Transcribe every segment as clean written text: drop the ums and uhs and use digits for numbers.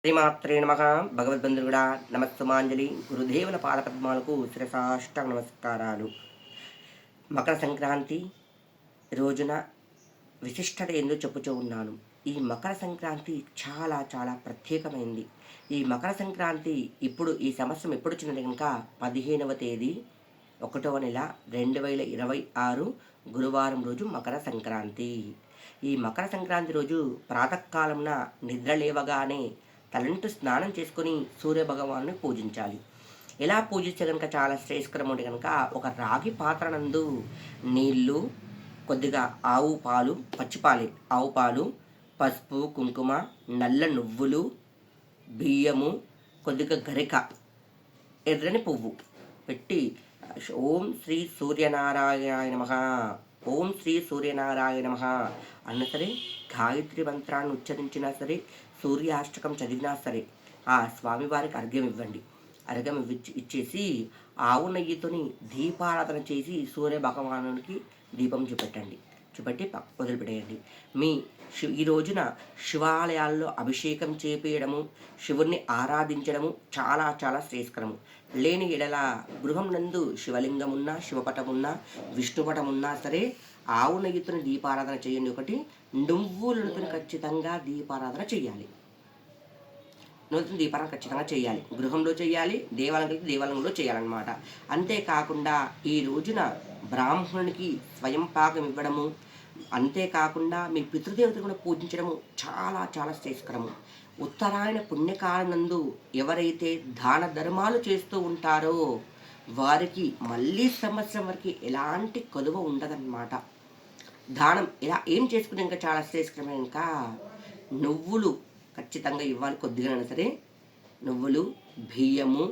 శ్రీమాత్రే నమః. భగవద్బంధువుడా నమస్తమాంజలి. గురుదేవుల పాదపద్మాలకు శిరసాష్టాంగ నమస్కారాలు. మకర సంక్రాంతి రోజున విశిష్టత ఏందో చెప్పుతూ ఉన్నాను. ఈ మకర సంక్రాంతి చాలా చాలా ప్రత్యేకమైంది. ఈ మకర సంక్రాంతి ఈ సంవత్సరం ఎప్పుడు వచ్చిందంటే కనుక 15వ తేదీ 1వ నెల 2026 గురువారం రోజు మకర సంక్రాంతి. ఈ మకర సంక్రాంతి రోజు ప్రాతకాలంన నిద్ర లేవగానే తలంటు స్నానం చేసుకొని సూర్యభగవాను పూజించాలి. ఎలా పూజిస్తే కనుక చాలా శ్రేయస్కరం ఉంటే కనుక ఒక రాగి పాత్ర నందు నీళ్ళు, కొద్దిగా ఆవు పాలు, పచ్చిపాలే ఆవు పాలు, పసుపు, కుంకుమ, నల్ల నువ్వులు, బియ్యము, కొద్దిగా గరిక, ఎర్రని పువ్వు పెట్టి ఓం శ్రీ సూర్యనారాయణ నమః, ఓం శ్రీ సూర్యనారాయణ నమః అన్న సరే, గాయత్రి మంత్రాన్ని ఉచ్చరించినా సరే, సూర్యాష్టకం చదివినా సరే ఆ స్వామివారికి అర్ఘ్యం ఇవ్వండి. అర్ఘ్యం ఇచ్చేసి ఆవు నెయ్యితోని దీపారాధన చేసి సూర్య భగవానునికి దీపం చూపెట్టండి. చూపెట్టి వదిలిపెట్టేయండి. ఈ రోజున శివాలయాల్లో అభిషేకం చేపేయడము, శివుణ్ణి ఆరాధించడము చాలా చాలా శ్రేయస్కరము. లేని ఎడల గృహం నందు శివలింగం ఉన్నా, శివపటం ఉన్నా, విష్ణుపటం ఉన్నా సరే ఆవు నెయ్యితో దీపారాధన చేయండి. ఒకటి నువ్వులతో ఖచ్చితంగా దీపారాధన చేయాలి. నూతన దీపారాధన ఖచ్చితంగా చేయాలి. గృహంలో చేయాలి, దేవాలయంలో చేయాలన్నమాట. అంతేకాకుండా ఈ రోజున బ్రాహ్మణునికి స్వయం పాకం ఇవ్వడము, అంతేకాకుండా మీ పితృదేవతను కూడా పూజించడము చాలా చాలా శ్రేయస్కరము. ఉత్తరాయణ పుణ్యకాలనందు ఎవరైతే దాన ధర్మాలు చేస్తూ ఉంటారో వారికి మళ్ళీ సంవత్సరం వరకు ఎలాంటి కొలువ ఉండదన్నమాట. దానం ఇలా ఏం చేసుకుని ఇంకా చాలా శ్రేయస్కరమైన ఇంకా నువ్వులు ఖచ్చితంగా ఇవ్వాలి. కొద్దిగానైనా సరే నువ్వులు, బియ్యము,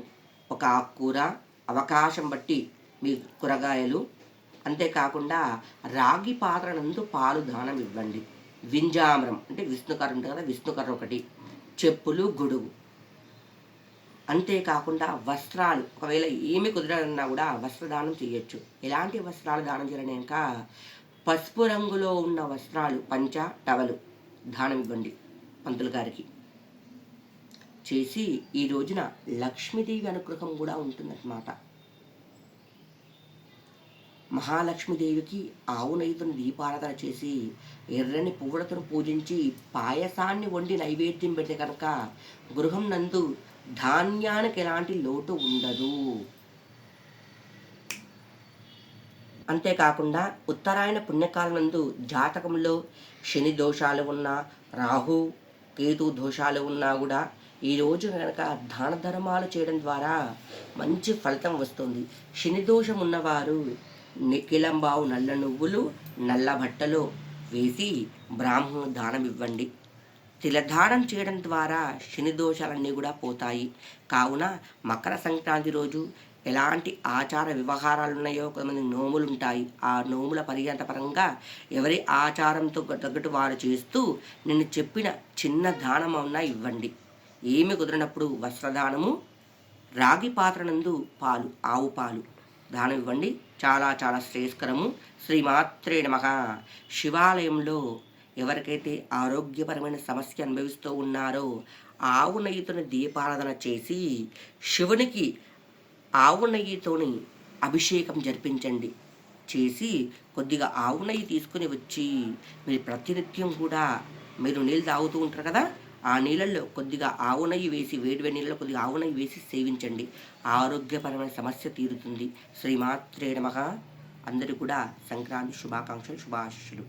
ఒక ఆకుకూర, అవకాశం బట్టి మీ కూరగాయలు, అంతేకాకుండా రాగి పాత్ర నందు పాలు దానం ఇవ్వండి. వింజామరం అంటే విష్ణుకర్ర ఉంటుంది కదా, విష్ణుకర్ర ఒకటి, చెప్పులు, గొడుగు, అంతేకాకుండా వస్త్రాలు ఒకవేళ ఏమి కుదరన్నా కూడా వస్త్రదానం చేయొచ్చు. ఎలాంటి వస్త్రాలు దానం చేయాలని ఇంకా పసుపు రంగులో ఉన్న వస్త్రాలు, పంచ, టవలు దానం ఇవ్వండి పంతులు గారికి. చేసి ఈ రోజున లక్ష్మీదేవి అనుగ్రహం కూడా ఉంటుందన్నమాట. మహాలక్ష్మీదేవికి ఆవు నెయ్యితో దీపారాధన చేసి ఎర్రని పువ్వులతో పూజించి పాయసాన్ని వండి నైవేద్యం పెడితే కనుక గృహం నందు ధాన్యానికి ఎలాంటి లోటు ఉండదు. అంతేకాకుండా ఉత్తరాయణ పుణ్యకాలం నందు జాతకంలో శని దోషాలు ఉన్నా, రాహు కేతు దోషాలు ఉన్నా కూడా ఈరోజు కనుక దాన ధర్మాలు చేయడం ద్వారా మంచి ఫలితం వస్తుంది. శని దోషం ఉన్నవారు కిలంబావు నల్ల నువ్వులు నల్ల బట్టలో వేసి బ్రాహ్మణు దానం ఇవ్వండి. తిలదానం చేయడం ద్వారా శని దోషాలన్నీ కూడా పోతాయి. కావున మకర సంక్రాంతి రోజు ఎలాంటి ఆచార వ్యవహారాలు ఉన్నాయో కొంతమంది నోములు ఉంటాయి. ఆ నోముల పరంగా ఎవరి ఆచారంతో తగ్గట్టు వారు చేస్తూ నేను చెప్పిన చిన్న దానం అన్నా ఇవ్వండి. ఏమి కుదిరినప్పుడు వస్త్రదానము, రాగి పాత్ర నందు పాలు, ఆవు పాలు దానం ఇవ్వండి. చాలా చాలా శ్రేయస్కరము. శ్రీమాత్రే నమః. శివాలయంలో ఎవరికైతే ఆరోగ్యపరమైన సమస్య అనుభవిస్తూ ఉన్నారో ఆవు నెయ్యితోని దీపారాధన చేసి శివునికి ఆవు నెయ్యితోని అభిషేకం జరిపించండి. చేసి కొద్దిగా ఆవు నెయ్యి తీసుకుని వచ్చి మీరు ప్రతినిత్యం కూడా మీరు నీళ్ళు తాగుతూ ఉంటారు కదా, ఆ నీళ్ళల్లో కొద్దిగా ఆవు నెయ్యి వేసి, వేడి నీళ్ళలో కొద్దిగా ఆవు నెయ్యి వేసి సేవించండి. ఆరోగ్యపరమైన సమస్య తీరుతుంది. శ్రీమాత్రే నమః. అందరూ కూడా సంక్రాంతి శుభాకాంక్షలు, శుభాశిష్యులు.